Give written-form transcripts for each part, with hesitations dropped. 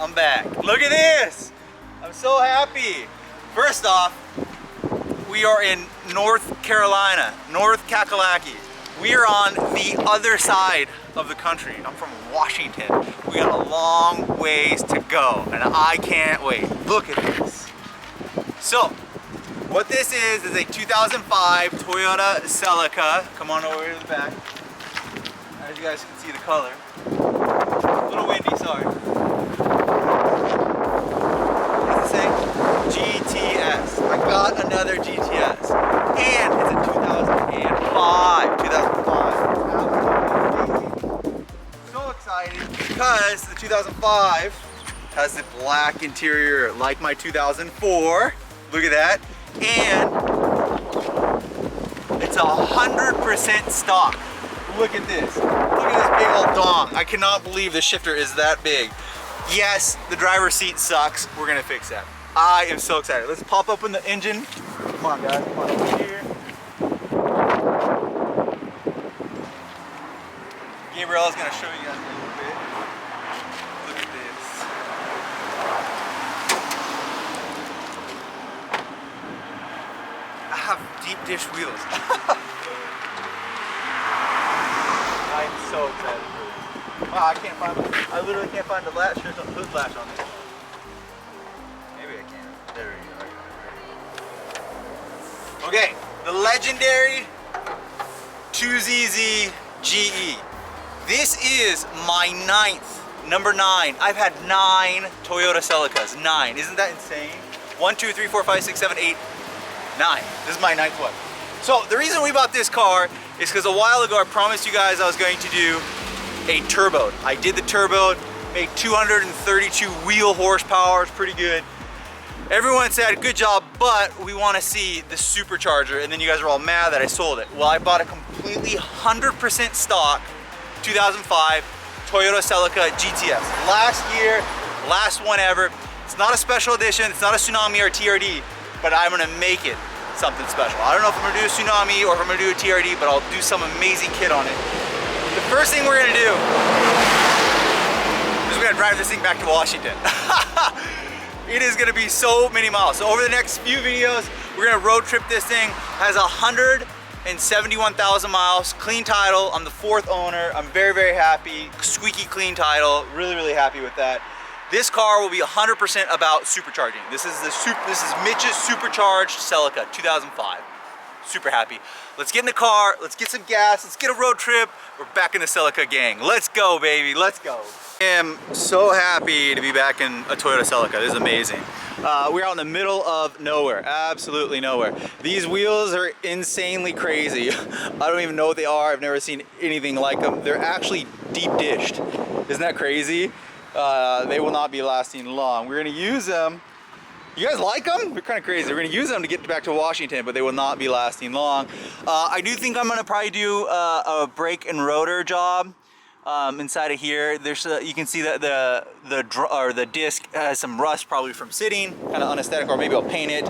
I'm back. Look at this. I'm so happy. First off, we are in North Carolina, North Kakalaki. We are on the other side of the country. I'm from Washington. We got a long ways to go, and I can't wait. Look at this. So, what this is a 2005 Toyota Celica. Come on over to the back. As you guys can see the color. A little windy, sorry. What does it say? GTS. I got another GTS. And it's a 2005. Absolutely amazing. So excited because the 2005 has the black interior like my 2004. Look at that. And it's 100% stock. Look at this. Look at this big old dong. I cannot believe the shifter is that big. Yes, the driver's seat sucks. We're gonna fix that. I am so excited. Let's pop open the engine. Come on, guys. Come on over here. Gabrielle's gonna show you guys a little bit. Look at this. I have deep dish wheels. I'm so excited for this. Wow, I literally can't find the latch. There's a hood latch on this. Maybe I can. There we go. Okay, the legendary 2ZZ GE. This is my number 9. I've had 9 Toyota Celicas. 9. Isn't that insane? 1, 2, 3, 4, 5, 6, 7, 8, 9. This is my 9th one. So the reason we bought this car is because a while ago I promised you guys I was going to do a turbo. I did the turbo, made 232 wheel horsepower. It's pretty good. Everyone said good job, but we want to see the supercharger, and then you guys are all mad that I sold it. Well, I bought a completely 100% stock 2005 Toyota Celica GTS. Last year, last one ever. It's not a special edition, it's not a Tsunami or TRD, but I'm gonna make it something special. I don't know if I'm gonna do a Tsunami or if I'm gonna do a TRD, but I'll do some amazing kit on it. The first thing we're gonna do is we're gonna drive this thing back to Washington. It is gonna be so many miles. So over the next few videos, we're gonna road trip this thing. Has 171,000 miles, clean title. I'm the 4th owner. I'm very, very happy. Squeaky clean title. Really, really happy with that. This car will be 100% about supercharging. This is Mitch's supercharged Celica 2005. Super happy. Let's get in the car, let's get some gas, let's get a road trip. We're back in the Celica gang. Let's go, baby, let's go. I am so happy to be back in a Toyota Celica. This is amazing. We're out in the middle of nowhere, absolutely nowhere. These wheels are insanely crazy. I don't even know what they are. I've never seen anything like them. They're actually deep dished. Isn't that crazy? They will not be lasting long. We're gonna use them. You guys like them? They're kind of crazy. We're gonna use them to get back to Washington, but they will not be lasting long. I do think I'm gonna probably do a brake and rotor job inside of here. There's you can see that the disc has some rust probably from sitting, kind of unaesthetic, or maybe I'll paint it.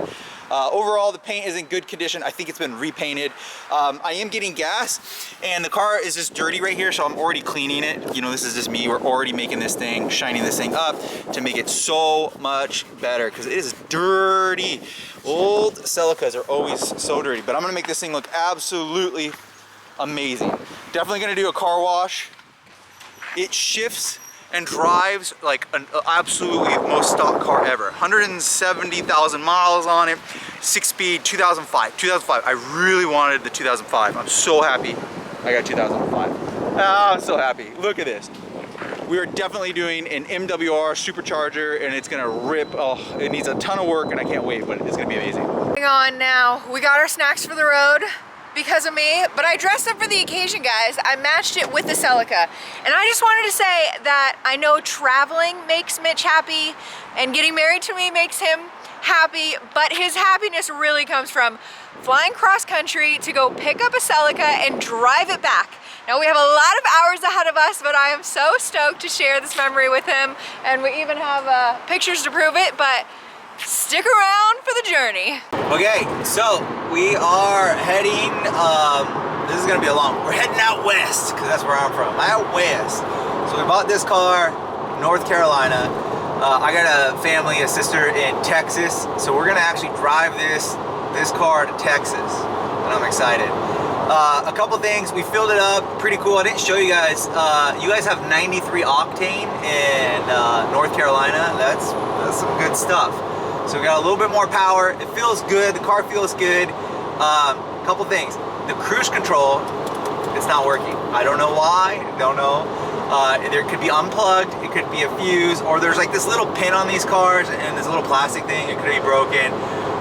Overall, the paint is in good condition. I think it's been repainted. I am getting gas, and the car is just dirty right here, so I'm already cleaning it. You know, this is just me. We're already making this thing, shining this thing up to make it so much better, because it is dirty. Old Celicas are always so dirty, but I'm gonna make this thing look absolutely amazing. Definitely gonna do a car wash. It shifts and drives like an absolutely most stock car ever. 170,000 miles on it, 6-speed, 2005. I really wanted the 2005. I'm so happy I got 2005. Oh, I'm so happy. Look at this. We are definitely doing an MWR supercharger, and it's gonna rip. Oh, it needs a ton of work, and I can't wait, but it's gonna be amazing. Hang on now. We got our snacks for the road because of me, but I dressed up for the occasion, guys. I matched it with the Celica, and I just wanted to say that I know traveling makes Mitch happy, and getting married to me makes him happy, but his happiness really comes from flying cross country to go pick up a Celica and drive it back. Now we have a lot of hours ahead of us, but I am so stoked to share this memory with him, and we even have pictures to prove it, but stick around for the journey. Okay, so we are heading, this is gonna be we're heading out west, because that's where I'm from, out west. So we bought this car, North Carolina. I got a family, a sister in Texas, so we're gonna actually drive this car to Texas, and I'm excited. A couple things, we filled it up, pretty cool. I didn't show you guys. You guys have 93 octane in North Carolina. That's some good stuff. So we got a little bit more power. It feels good. The car feels good. Couple things. The cruise control, it's not working. I don't know why. Don't know. There could be unplugged. It could be a fuse, or there's like this little pin on these cars and this little plastic thing. It could be broken.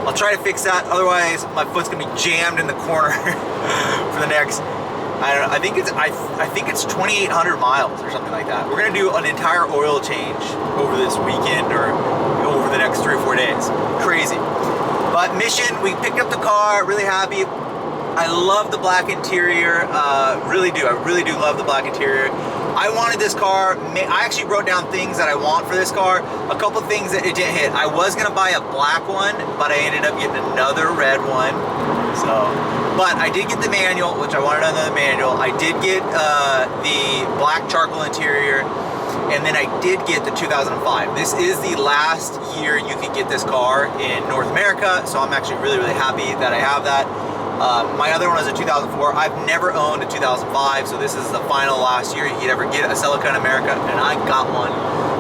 I'll try to fix that. Otherwise, my foot's gonna be jammed in the corner for the next. I don't know. I think it's 2,800 miles or something like that. We're gonna do an entire oil change over this weekend or over the next 3 or 4 days. Crazy. But mission, we picked up the car. Really happy. I love the black interior. Really do. I really do love the black interior. I wanted this car. I actually wrote down things that I want for this car. A couple things that it didn't hit. I was gonna buy a black one, but I ended up getting another red one. So, but I did get the manual, which I wanted another manual. I did get the black charcoal interior, and then I did get the 2005. This is the last year you can get this car in North America, so I'm actually really, really happy that I have that. My other one is a 2004. I've never owned a 2005, so this is the final last year you could ever get a Celica in America, and I got one,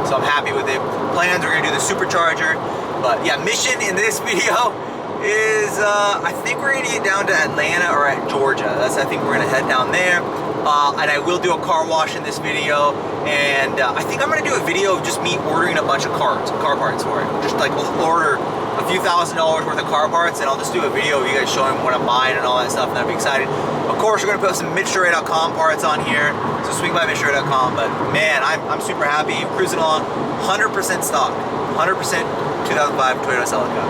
so I'm happy with it. Plans, we're gonna do the supercharger, but yeah, mission in this video is, I think we're gonna get down to Atlanta or at Georgia. I think we're gonna head down there, and I will do a car wash in this video, and I think I'm gonna do a video of just me ordering a bunch of car parts for it. Just like order a few $1,000s worth of car parts, and I'll just do a video of you guys showing what I'm buying and all that stuff, and I'd be excited. Of course, we're gonna put some MITSUBISHI.com parts on here, so swing by MITSUBISHI.com. But man, I'm super happy. I'm cruising along, 100% stock, 100% 2005 Toyota Celica.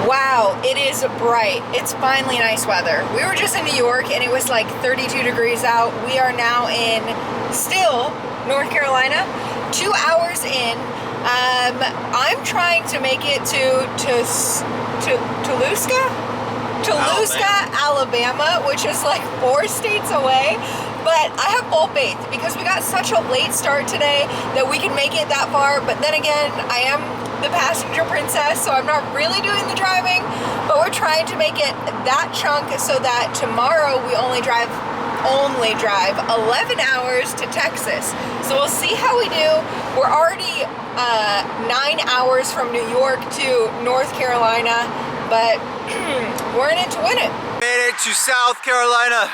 Wow, it is bright. It's finally nice weather. We were just in New York and it was like 32 degrees out. We are now in still North Carolina, 2 hours in. I'm trying to make it to Toluca, Alabama, which is like 4 states away. But I have full faith because we got such a late start today that we can make it that far. But then again, I am the passenger princess, so I'm not really doing the driving. But we're trying to make it that chunk so that tomorrow we only drive 11 hours to Texas. So we'll see how we do. We're already 9 hours from New York to North Carolina, but we're in it to win it. Made it to South Carolina.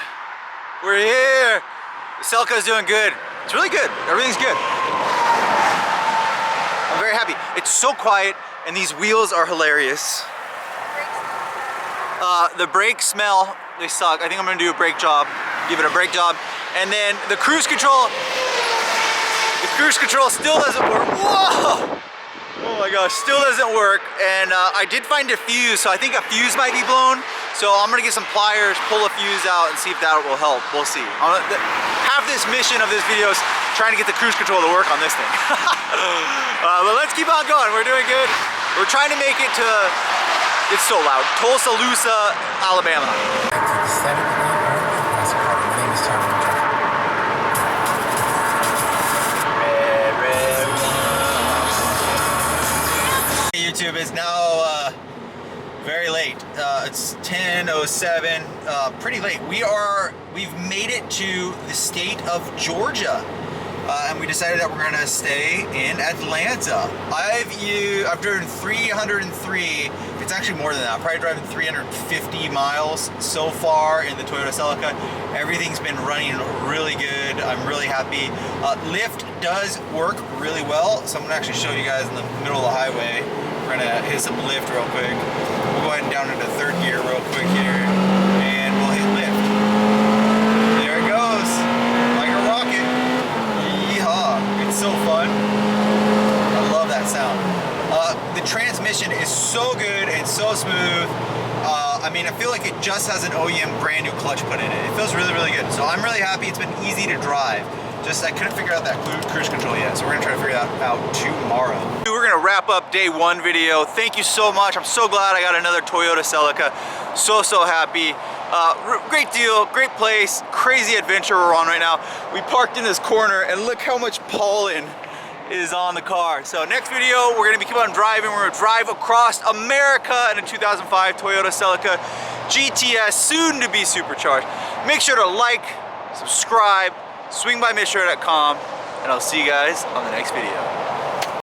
We're here. The Celica's doing good. It's really good. Everything's good. I'm very happy. It's so quiet, and these wheels are hilarious. The brakes smell. They suck. I think I'm gonna do a brake job. Give it a brake job, and then the cruise control. The cruise control still doesn't work. Whoa! Oh my gosh, still doesn't work. And I did find a fuse, so I think a fuse might be blown. So I'm gonna get some pliers, pull a fuse out, and see if that will help. We'll see. Half this mission of this video is trying to get the cruise control to work on this thing. But let's keep on going. We're doing good. We're trying to make it to, it's so loud, Tuscaloosa, Alabama. YouTube is now very late. It's 10:07, pretty late. We've made it to the state of Georgia, and we decided that we're gonna stay in Atlanta. I've driven 303. It's actually more than that. I'm probably driving 350 miles so far in the Toyota Celica. Everything's been running really good. I'm really happy. Lift does work really well, so I'm gonna actually show you guys in the middle of the highway. We're gonna hit some lift real quick. We'll go ahead and down into 3rd gear real quick here, and we'll hit lift. There it goes, like a rocket. Yeehaw! It's so fun. I love that sound. The transmission is so good and so smooth. I mean, I feel like it just has an OEM brand new clutch put in it. It feels really, really good. So I'm really happy. It's been easy to drive. Just I couldn't figure out that cruise control yet, so we're gonna try to figure that out tomorrow. We're gonna wrap up day 1 video. Thank you so much. I'm so glad I got another Toyota Celica. So happy. Great deal, great place, crazy adventure we're on right now. We parked in this corner, and look how much pollen is on the car. So next video, we're gonna keep on driving. We're gonna drive across America in a 2005 Toyota Celica GTS, soon to be supercharged. Make sure to like, subscribe, swing by MITSUBISHI.com, and I'll see you guys on the next video.